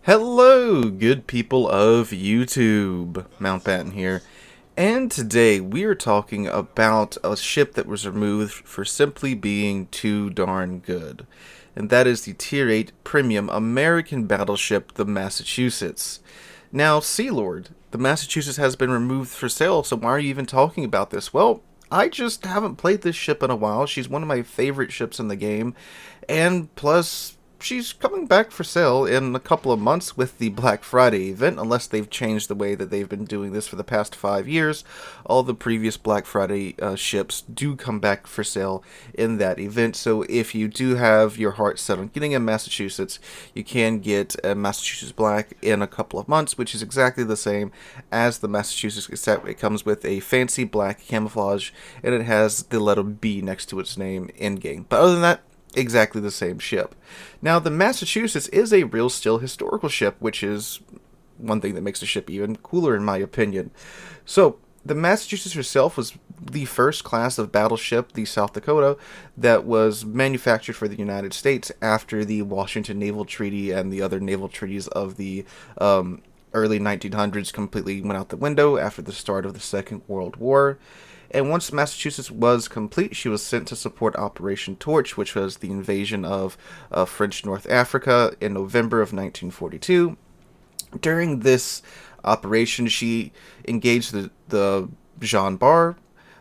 Hello, good people of YouTube. Mountbatten here, and today we are talking about a ship that was removed for simply being too darn good, and that is the Tier 8 Premium American Battleship, the Massachusetts. Now, Sealord, the Massachusetts has been removed for sale, so why are you even talking about this? Well, I just haven't played this ship in a while. She's one of my favorite ships in the game, and plus, she's coming back for sale in a couple of months with the Black Friday event, unless they've changed the way that they've been doing this for the past 5 years. All the previous Black Friday ships do come back for sale in that event, so if you do have your heart set on getting a Massachusetts, you can get a Massachusetts Black in a couple of months, which is exactly the same as the Massachusetts, except it comes with a fancy black camouflage, and it has the letter B next to its name in-game. But other than that, exactly the same ship. Now, the Massachusetts is a real still historical ship, which is one thing that makes the ship even cooler in my opinion. So, the Massachusetts herself was the first class of battleship, the South Dakota, that was manufactured for the United States after the Washington Naval Treaty and the other naval treaties of the early 1900s completely went out the window after the start of the Second World War. And once Massachusetts was complete, she was sent to support Operation Torch, which was the invasion of French North Africa in November of 1942. During this operation, she engaged the Jean Bar,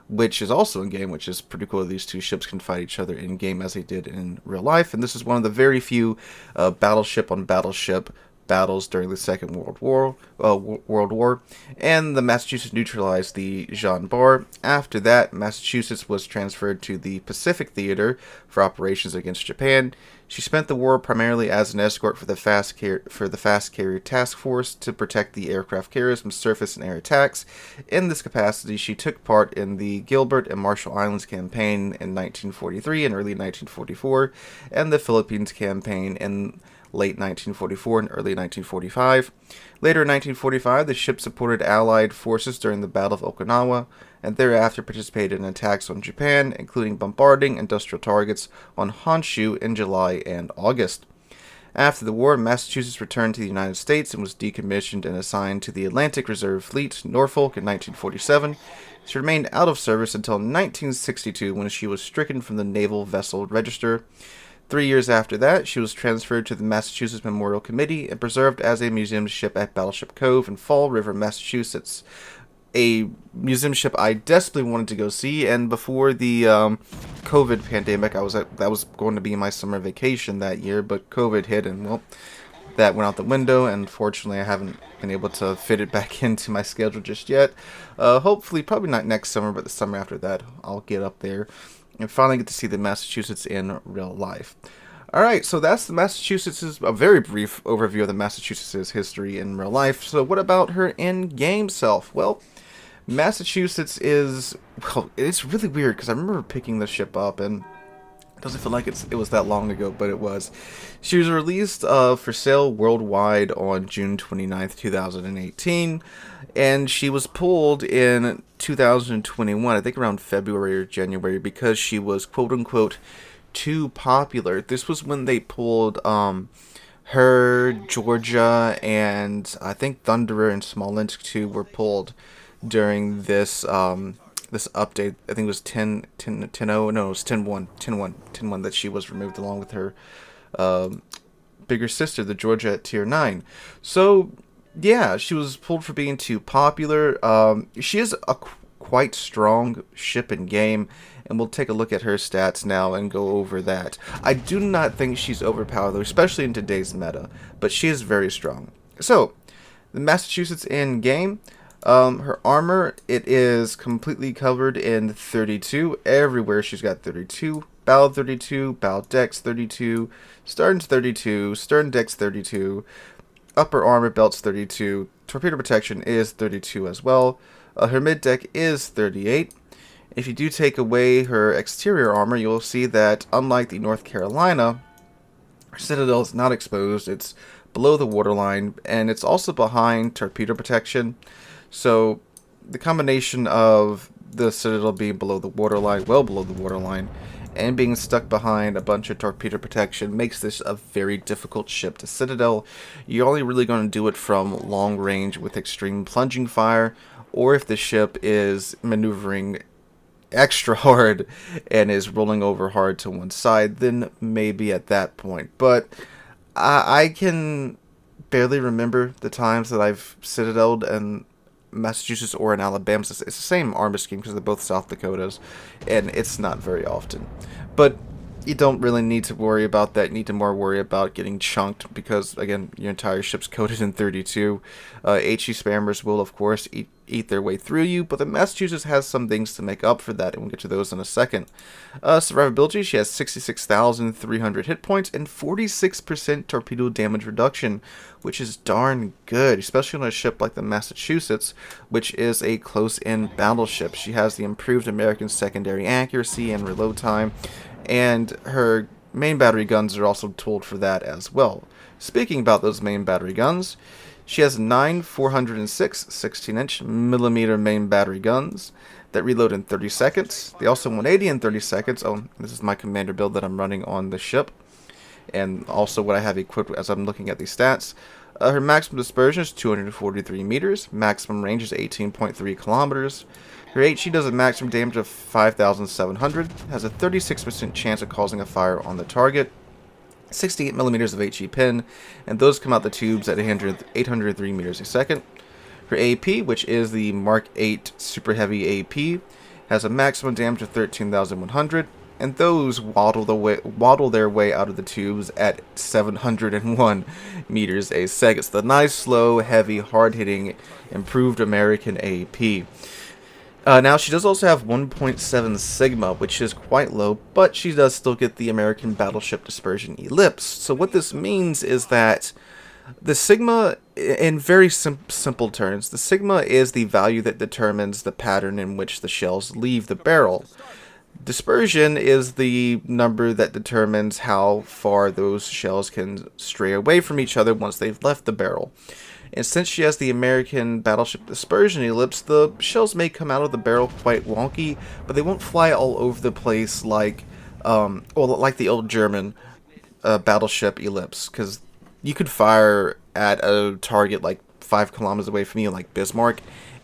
which is also in game, which is pretty cool. These two ships can fight each other in game as they did in real life, and this is one of the very few battleship on battleship battles during the Second World War, and the Massachusetts neutralized the Jean Bar. After that, Massachusetts was transferred to the Pacific Theater for operations against Japan. She spent the war primarily as an escort for the fast carrier task force to protect the aircraft carriers from surface and air attacks. In this capacity, she took part in the Gilbert and Marshall Islands campaign in 1943 and early 1944, and the Philippines campaign in late 1944 and early 1945. Later in 1945, the ship supported Allied forces during the Battle of Okinawa, and thereafter participated in attacks on Japan, including bombarding industrial targets on Honshu in July and August. After the war, Massachusetts returned to the United States and was decommissioned and assigned to the Atlantic Reserve Fleet, Norfolk, in 1947. She remained out of service until 1962, when she was stricken from the Naval Vessel Register. 3 years after that, she was transferred to the Massachusetts Memorial Committee and preserved as a museum ship at Battleship Cove in Fall River, Massachusetts. A museum ship I desperately wanted to go see, and before the COVID pandemic, that was going to be my summer vacation that year, but COVID hit, and well, that went out the window, and unfortunately I haven't been able to fit it back into my schedule just yet. Hopefully, probably not next summer, but the summer after that, I'll get up there and finally get to see the Massachusetts in real life. Alright, so that's the Massachusetts' a very brief overview of the Massachusetts' history in real life. So what about her in-game self? Well, Massachusetts is, well, it's really weird because I remember picking this ship up, and it doesn't feel like it was that long ago, but it was. She was released for sale worldwide on June 29th, 2018, and she was pulled in 2021, I think around February or January, because she was quote-unquote too popular. This was when they pulled her, Georgia, and I think Thunderer and Smolensk too were pulled during this update. I think it was 10.0, no, it was 10.1 that she was removed along with her bigger sister, the Georgia, at Tier 9. So, yeah, she was pulled for being too popular. She is a quite strong ship in game, and we'll take a look at her stats now and go over that. I do not think she's overpowered, though, especially in today's meta, but she is very strong. So, the Massachusetts in game. Her armor, it is completely covered in 32. Everywhere she's got 32. Bow 32, bow decks 32, stern's 32, stern decks 32, upper armor belts 32, torpedo protection is 32 as well. Her mid deck is 38. If you do take away her exterior armor, you'll see that unlike the North Carolina, her citadel is not exposed. It's below the waterline, and it's also behind torpedo protection. So the combination of the citadel being below the waterline, well below the waterline, and being stuck behind a bunch of torpedo protection makes this a very difficult ship to citadel. You're only really going to do it from long range with extreme plunging fire, or if the ship is maneuvering extra hard and is rolling over hard to one side, then maybe at that point. But I can barely remember the times that I've citadeled in Massachusetts or in Alabama. It's the same armor scheme because they're both South Dakotas, and it's not very often. But you don't really need to worry about that. You need to more worry about getting chunked because, again, your entire ship's coated in 32. HE spammers will, of course, eat their way through you, but the Massachusetts has some things to make up for that, and we'll get to those in a second. Survivability, she has 66,300 hit points and 46% torpedo damage reduction, which is darn good, especially on a ship like the Massachusetts, which is a close-in battleship. She has the improved American secondary accuracy and reload time, and her main battery guns are also tooled for that as well. Speaking about those main battery guns, she has 9 406 16-inch millimeter main battery guns that reload in 30 seconds. They also 180 in 30 seconds. Oh, this is my commander build that I'm running on the ship, and also what I have equipped as I'm looking at these stats. Her maximum dispersion is 243 meters. Maximum range is 18.3 kilometers. Her HE does a maximum damage of 5,700. Has a 36% chance of causing a fire on the target. 68 millimeters of HE pin, and those come out the tubes at 803 meters a second. Her AP, which is the Mark VIII Super Heavy AP, has a maximum damage of 13,100, and those waddle their way out of the tubes at 701 meters a second. It's the nice, slow, heavy, hard-hitting, improved American AP. Now, she does also have 1.7 Sigma, which is quite low, but she does still get the American Battleship Dispersion Ellipse. So what this means is that the Sigma, in very simple terms, the Sigma is the value that determines the pattern in which the shells leave the barrel. Dispersion is the number that determines how far those shells can stray away from each other once they've left the barrel. And since she has the American Battleship Dispersion Ellipse, the shells may come out of the barrel quite wonky, but they won't fly all over the place like the old German Battleship Ellipse, because you could fire at a target like 5 kilometers away from you, like Bismarck,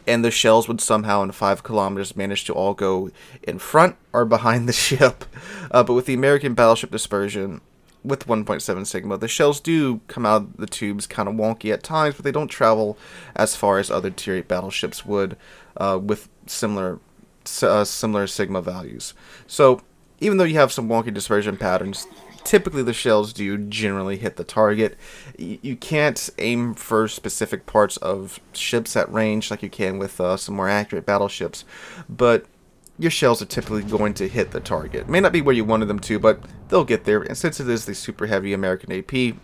and the shells would somehow in 5 kilometers manage to all go in front or behind the ship. But with the American Battleship Dispersion, with 1.7 Sigma, the shells do come out of the tubes kind of wonky at times, but they don't travel as far as other Tier 8 battleships would with similar Sigma values. So even though you have some wonky dispersion patterns, typically the shells do generally hit the target. You can't aim for specific parts of ships at range like you can with some more accurate battleships, but your shells are typically going to hit the target. May not be where you wanted them to, but they'll get there. And since it is the super heavy American AP,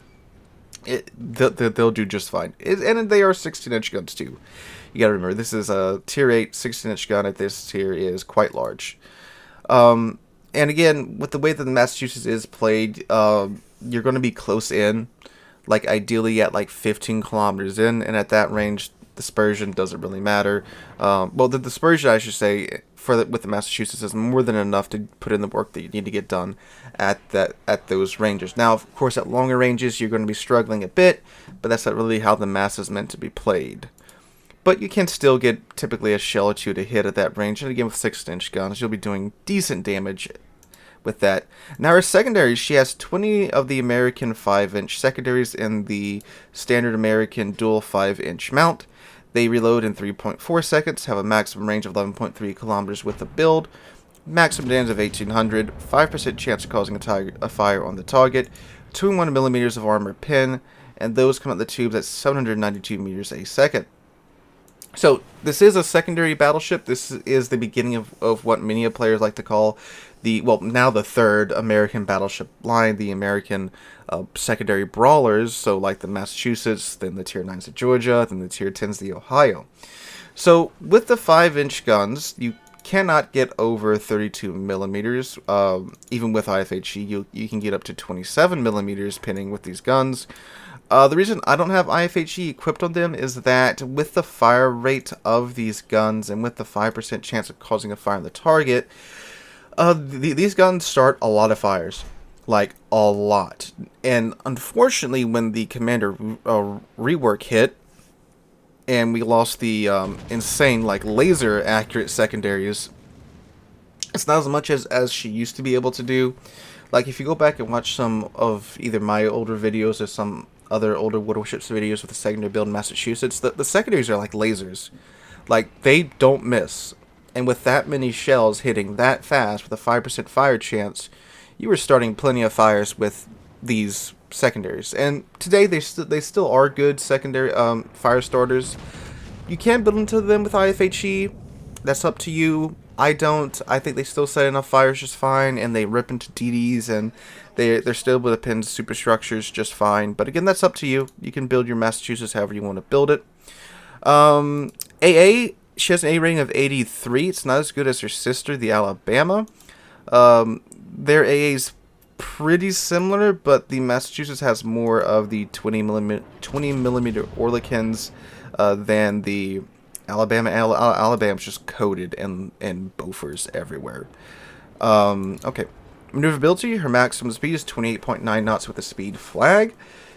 they'll do just fine. And they are 16-inch guns too. You gotta remember, this is a Tier 8 16-inch gun at this tier is quite large. And again, with the way that the Massachusetts is played, you're going to be close in, like ideally at like 15 kilometers in, and at that range, dispersion doesn't really matter. Well, the dispersion, I should say, with the Massachusetts is more than enough to put in the work that you need to get done at those ranges. Now, of course, at longer ranges, you're going to be struggling a bit, but that's not really how the Mass is meant to be played. But you can still get typically a shell or two to hit at that range, and again with 6-inch guns, you'll be doing decent damage with that. Now her secondaries, she has 20 of the American 5-inch secondaries in the standard American dual 5-inch mount. They reload in 3.4 seconds, have a maximum range of 11.3 kilometers with the build, maximum damage of 1800, 5% chance of causing a fire on the target, 2.1 millimeters of armor pin, and those come out the tubes at 792 meters a second. So this is a secondary battleship. This is the beginning of what many players like to call now the third American battleship line, the American secondary brawlers. So like the Massachusetts, then the Tier 9s of Georgia, then the Tier 10s the Ohio. So with the 5-inch guns, you cannot get over 32 millimeters. Even with IFHE, you can get up to 27 millimeters pinning with these guns. The reason I don't have IFHE equipped on them is that with the fire rate of these guns and with the 5% chance of causing a fire on the target, These guns start a lot of fires, like a lot. And unfortunately, when the commander rework hit, and we lost the insane like laser accurate secondaries, it's not as much as she used to be able to do. Like if you go back and watch some of either my older videos or some other older Warships videos with the secondary build in Massachusetts, the secondaries are like lasers. Like they don't miss. And with that many shells hitting that fast with a 5% fire chance, you were starting plenty of fires with these secondaries. And today they still are good secondary fire starters. You can build into them with IFHE. That's up to you. I don't. I think they still set enough fires just fine, and they rip into DDs, and they're still able to pin superstructures just fine. But again, that's up to you. You can build your Massachusetts however you want to build it. AA, she has an A rating of 83. It's not as good as her sister, the Alabama. Their AA is pretty similar, but the Massachusetts has more of the 20 millimeter Orlikins than the Alabama. Alabama's just coated in Bofors everywhere. Okay. Maneuverability, her maximum speed is 28.9 knots with a speed flag.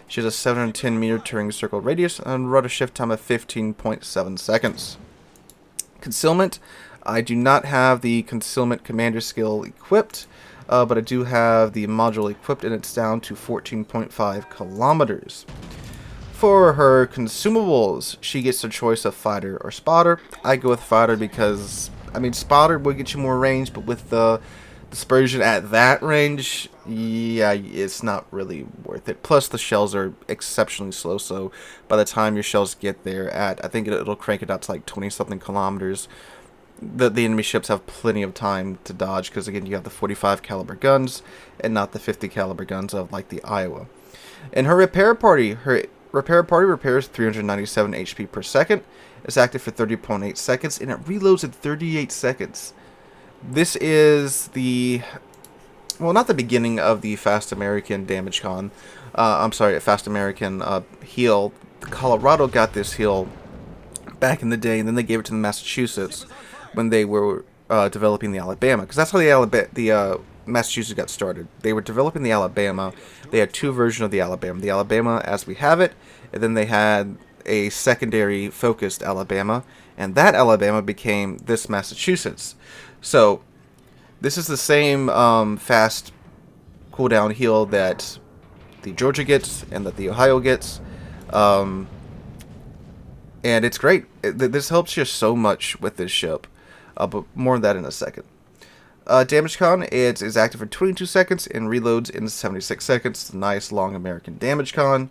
She has a 710 meter turning circle radius and rudder shift time of 15.7 seconds. Concealment, I do not have the concealment commander skill equipped, but I do have the module equipped, and it's down to 14.5 kilometers. For her consumables, she gets a choice of fighter or spotter. I go with fighter because, I mean, spotter would get you more range, but with the dispersion at that range, yeah, it's not really worth it. Plus, the shells are exceptionally slow, so by the time your shells get there at, I think it'll crank it out to like 20-something kilometers. The enemy ships have plenty of time to dodge, because again, you have the 45 caliber guns and not the 50 caliber guns of like the Iowa. And her repair party repairs 397 HP per second. It's active for 30.8 seconds, and it reloads in 38 seconds. This is the, well, not the beginning of the Fast American damage con. I'm sorry, Fast American heal. Colorado got this heal back in the day, and then they gave it to the Massachusetts when they were developing the Alabama, because that's how the Massachusetts got started. They were developing the Alabama. They had two versions of the Alabama. The Alabama as we have it, and then they had a secondary focused Alabama, and that Alabama became this Massachusetts. So this is the same fast cooldown heal that the Georgia gets and that the Ohio gets. And it's great. This helps you so much with this ship. But more on that in a second. Damage con, it is active for 22 seconds and reloads in 76 seconds. Nice long American damage con.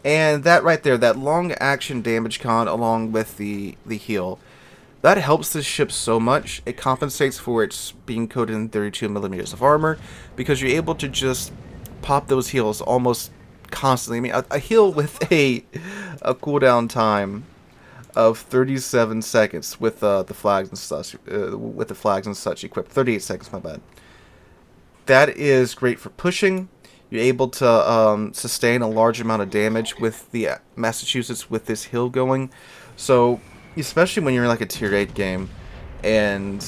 And that right there, that long action damage con along with the heal, that helps this ship so much. It compensates for its being coated in 32 millimeters of armor, because you're able to just pop those heals almost constantly. I mean, a heal with a cooldown time of 37 seconds with the flags and such equipped. 38 seconds, my bad. That is great for pushing. You're able to sustain a large amount of damage with the Massachusetts with this hill going. So, especially when you're in like a tier 8 game, and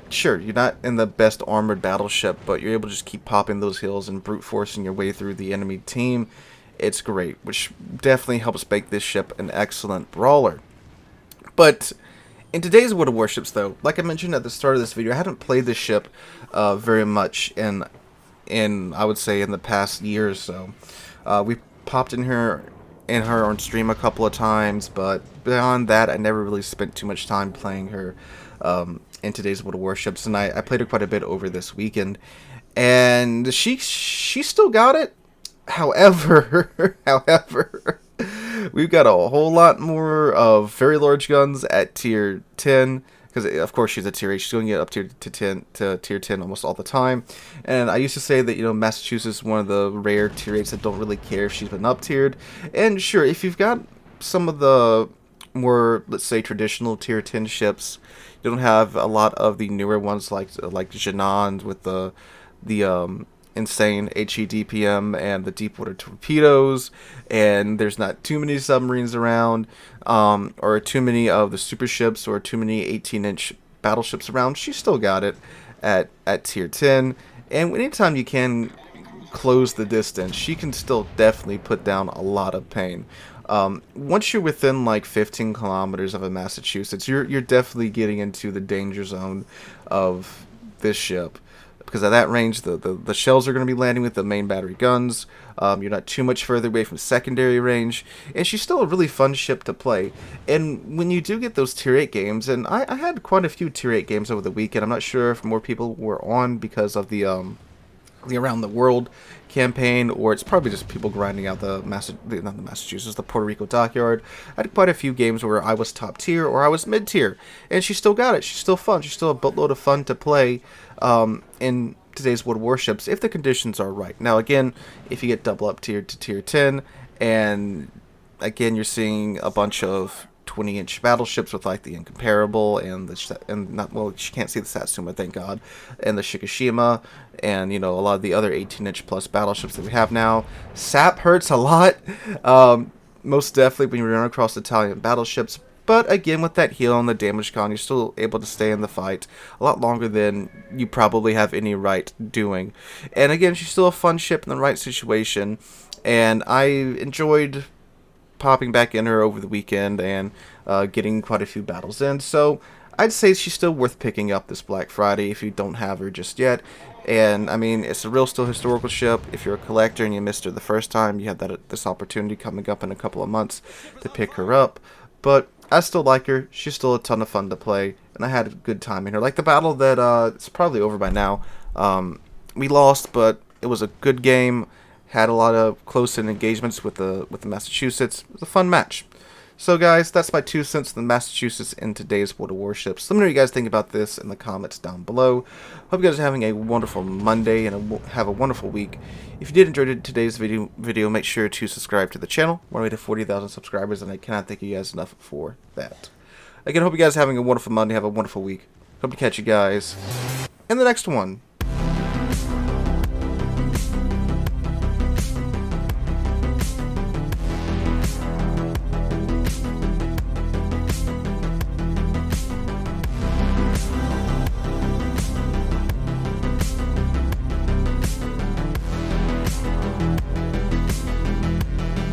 sure, you're not in the best armored battleship, but you're able to just keep popping those hills and brute forcing your way through the enemy team. It's great, which definitely helps make this ship an excellent brawler. But in today's World of Warships, though, like I mentioned at the start of this video, I haven't played this ship very much in I would say in the past year or so. We popped in her on stream a couple of times, but beyond that, I never really spent too much time playing her in today's World of Warships, and I played her quite a bit over this weekend, and she still got it. However, we've got a whole lot more of very large guns at tier 10, because of course she's a tier 8. She's going to get up to tier 10 almost all the time. And I used to say that, you know, Massachusetts is one of the rare tier 8s that don't really care if she's been up tiered. And sure, if you've got some of the more, let's say, traditional tier 10 ships, you don't have a lot of the newer ones like Jinan with the insane HE DPM and the deep water torpedoes, and there's not too many submarines around, or too many of the super ships, or too many 18-inch battleships around. She still got it, at tier 10, and anytime you can close the distance, she can still definitely put down a lot of pain. Once you're within like 15 kilometers of a Massachusetts, you're definitely getting into the danger zone of this ship. Because at that range, the shells are going to be landing with the main battery guns. You're not too much further away from secondary range. And she's still a really fun ship to play. And when you do get those Tier 8 games, and I had quite a few Tier 8 games over the weekend. I'm not sure if more people were on because of the Around the World campaign, or it's probably just people grinding out the Puerto Rico dockyard. I had quite a few games where I was top tier or I was mid tier, and she still got it. She's still fun. She's still a boatload of fun to play in today's World Warships if the conditions are right. Now, again, if you get double up tiered to tier 10, and again, you're seeing a bunch of 20-inch battleships with like the Incomparable and she can't see the Satsuma, thank God, and the Shikishima, and a lot of the other 18-inch plus battleships that we have now. SAP hurts a lot, most definitely when you run across Italian battleships. But again, with that heal and the damage con, you're still able to stay in the fight a lot longer than you probably have any right doing. And again, she's still a fun ship in the right situation, and I enjoyed popping back in her over the weekend and getting quite a few battles in. So I'd say she's still worth picking up this Black Friday if you don't have her just yet. And I mean, it's a real still historical ship. If you're a collector and you missed her the first time, you have this opportunity coming up in a couple of months to pick her up. But I still like her. She's still a ton of fun to play, and I had a good time in her. Like the battle that it's probably over by now. We lost, but it was a good game. Had a lot of close-in engagements with the Massachusetts. It was a fun match. So, guys, that's my 2 cents on the Massachusetts in today's World of Warships. Let me know what you guys think about this in the comments down below. Hope you guys are having a wonderful Monday and have a wonderful week. If you did enjoy today's video, make sure to subscribe to the channel. We're on our way to 40,000 subscribers, and I cannot thank you guys enough for that. Again, hope you guys are having a wonderful Monday. Have a wonderful week. Hope to catch you guys in the next one.